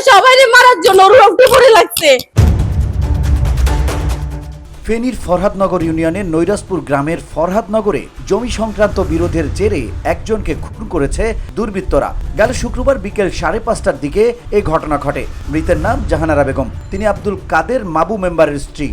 সবাই মারার জন্য উঠে পড়ে লাগছে। ফেনীর ফরহাদনগর ইউনিয়নের নৈরাজপুর গ্রামের ফরহাদনগরে জমি সংক্রান্ত বিরোধের জেরে একজনকে খুন করেছে দুর্বৃত্তরা। গেল শুক্রবার বিকেল 5:30টার দিকে এই ঘটনা ঘটে। মৃতের নাম জাহানারা বেগম। তিনি আব্দুল কাদের মাবু মেম্বারের স্ত্রী।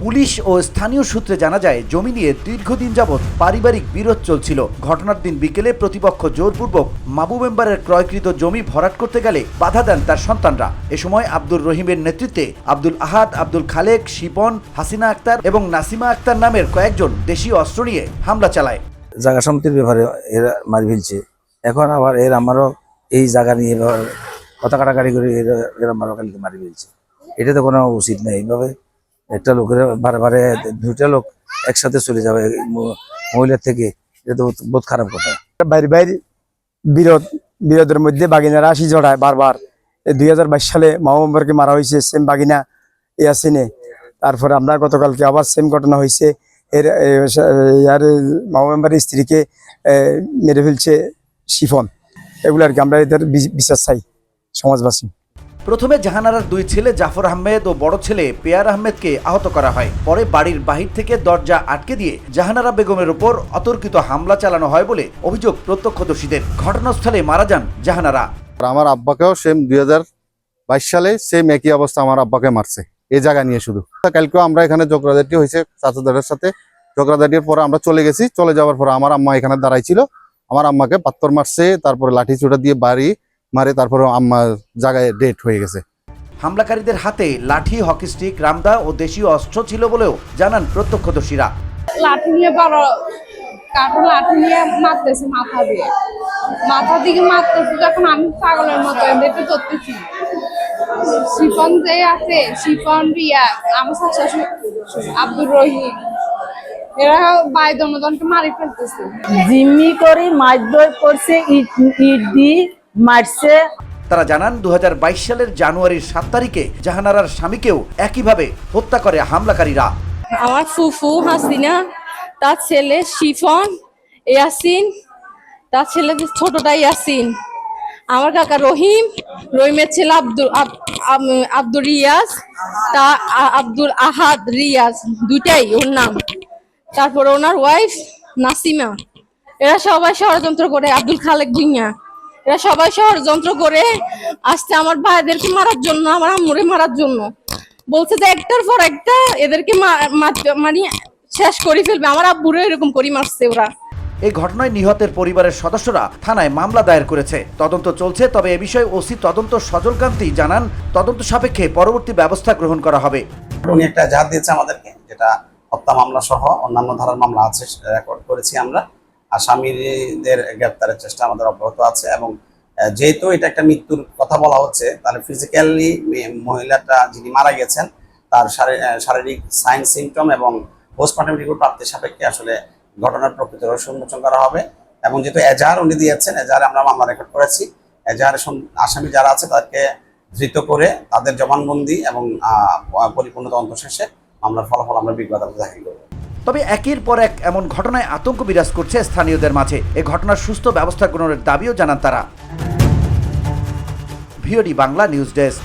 পুলিশ ও স্থানীয় সূত্রে জানা যায়, জমি নিয়ে দীর্ঘদিন যাবৎ পারিবারিক বিরোধ চলছিল। ঘটনার দিন বিকেলে প্রতিপক্ষ জোরপূর্বক মাবু মেম্বারের ক্রয়কৃত জমি ভরাট করতে গেলে বাধা দেন তার সন্তানরা। এ সময় আব্দুর রহিমের নেতৃত্বে আব্দুল আহাদ, আব্দুল খালেক, শিপন, হাসিনা আক্তার এবং নাসিমা আক্তার নামের কয়েকজন দেশীয় অস্ত্র নিয়ে হামলা চালায়। জায়গা সম্পত্তির ব্যাপারে এরা মারি ফেলছে। এখন আবার আমারও এই জায়গা নিয়ে কথা কাটাকাটি করে এরা আমারও কালকে মারি ফেলছে। এটা তো কোনো উচিত নেই। এইভাবে একটা লোকের বারে দুইটা লোক একসাথে চলে যাবে মহিলার থেকে, এটা তো বহুত খারাপ কথা। বাইরে বিরোধের মধ্যে বাগিনারা আসি জড়ায় বারবার। 2022 সালে মামু মেম্বারকে মারা হয়েছে, সেম বাগিনা ইয়াসিনে। তারপরে আমরা গতকালকে আবার সেম ঘটনা হয়েছে, এর মামু মেম্বারের স্ত্রীকে মেরে ফেলছে শিফন। এগুলো আর কি আমরা এদের বিচার চাই সমাজবাসী। প্রথমে জাহানারার দুই ছেলে জাফর আহমেদ ও বড় ছেলে পেয়ার আহমেদকে আহত করা হয়। পরে বাড়ির বাহির থেকে দরজা আটকে দিয়ে জাহানারা বেগমের উপর অতর্কিত হামলা চালানো হয় বলে অভিযোগ প্রত্যক্ষদর্শীদের। ঘটনাস্থলে মারা যান জাহানারা। আমার আব্বাকেও সেম 2022 সালে সেম একই অবস্থা, আমার আব্বাকে মারছে এই জায়গা নিয়ে। শুধু কালকেও আমরা এখানে ঝগড়াঝাটি হয়েছে চাচাদের সাথে। ঝগড়াঝাটির পরে আমরা চলে গেছি। চলে যাওয়ার পরে আমার আম্মা এখানে দাঁড়াই ছিল, আমার আম্মাকে পাত্তর মারছে, তারপরে লাঠি চুটা দিয়ে বাড়ি মারে, তারপরে আম্মা জায়গায় ডেট হয়ে গেছে। হামলাকারীদের হাতে লাঠি, হকি স্টিক, রামদা ও দেশীয় অস্ত্র ছিল বলেও জানান প্রত্যক্ষদর্শীরা। লাঠি নিয়ে বড় কাঠের লাঠি নিয়ে মারতেছে, মাথা দিকে মারতেছে। যখন আমি পাগলের মতো এদেরকে ধরতেছি, শিফন যে আছে, শিফন, রিয়া, আমার শাশুড়ি আব্দুর রহিম, এরা ভাই দনদনকে মারি ফেলতেছে। জিম্মি করে মারধর করছে, ইট দিয়ে মারছে। তারা জানান 2022 সালের জানুয়ারির 7 তারিখে জাহানারার স্বামীকেও একইভাবে হত্যা করে হামলাকারীরা। আমার ফুফু হাসিনা, তার ছেলে শিফন, ইয়াসিন, তার ছেলে ছোটটা ইয়াসিন, আমার কাকা রহিমের ছেলে আব্দুল রিয়াজ, তা আব্দুল আহাদ রিয়াজ, দুইটাই ওর নাম। তারপর ওনার ওয়াইফ নাসিমা। এরা সবাই ষড়যন্ত্র করে, আব্দুল খালেক ভুঁইয়া, এরা সবাই ষড়যন্ত্র করে আসছে আমার ভাইদেরকে মারার জন্য, আমার আম্মুরে মারার জন্য। বলছে যে একটার পর একটা এদেরকে মানে শেষ করে ফেলবে। আমার আব্বুরে এরকম করে মারছে ওরা। এই ঘটনায় নিহতের পরিবারের সদস্যরা থানায় মামলা দায়ের করেছে। তদন্ত চলছে। তবে এ বিষয়ে ওসি তদন্ত সজলকান্তি জানান, তদন্ত সাপেক্ষে পরবর্তী ব্যবস্থা গ্রহণ করা হবে। উনি একটা এজাহার দিয়েছে আমাদেরকে, যেটা হত্যা মামলা সহ অন্যান্য ধারার মামলা আছে, রেকর্ড করেছি আমরা। আসামিদের গ্রেপ্তারের চেষ্টা আমাদের অব্যাহত আছে। এবং যেহেতু এটা একটা মৃত্যুর কথা বলা হচ্ছে, তাহলে ফিজিক্যালি মহিলাটা যিনি মারা গেছেন তার শারীরিক সাইন সিমটম এবং পোস্টমর্টম রিপোর্ট প্রাপ্তির সাপেক্ষে আসলে ঘটনার প্রকৃত রহস্য উন্মোচন করা হবে। এবং যেহেতু এজাহার উনি দিয়েছেন, এজাহারে আমরা মামলা রেকর্ড করেছি। এজাহারের আসামি যারা আছে তাদেরকে ধৃত করে তাদের জবানবন্দি এবং পরিপূর্ণ তদন্ত শেষে মামলার ফলাফল আমরা বিজ্ঞ আদালতে দাখিল করব। তবে একের পর এক এমন ঘটনায় আতঙ্ক বিরাজ করছে স্থানীয়দের মাঝে। এ ঘটনার সুস্থ ব্যবস্থা গ্রহণের দাবিও জানান তারা। VOD Bangla news desk.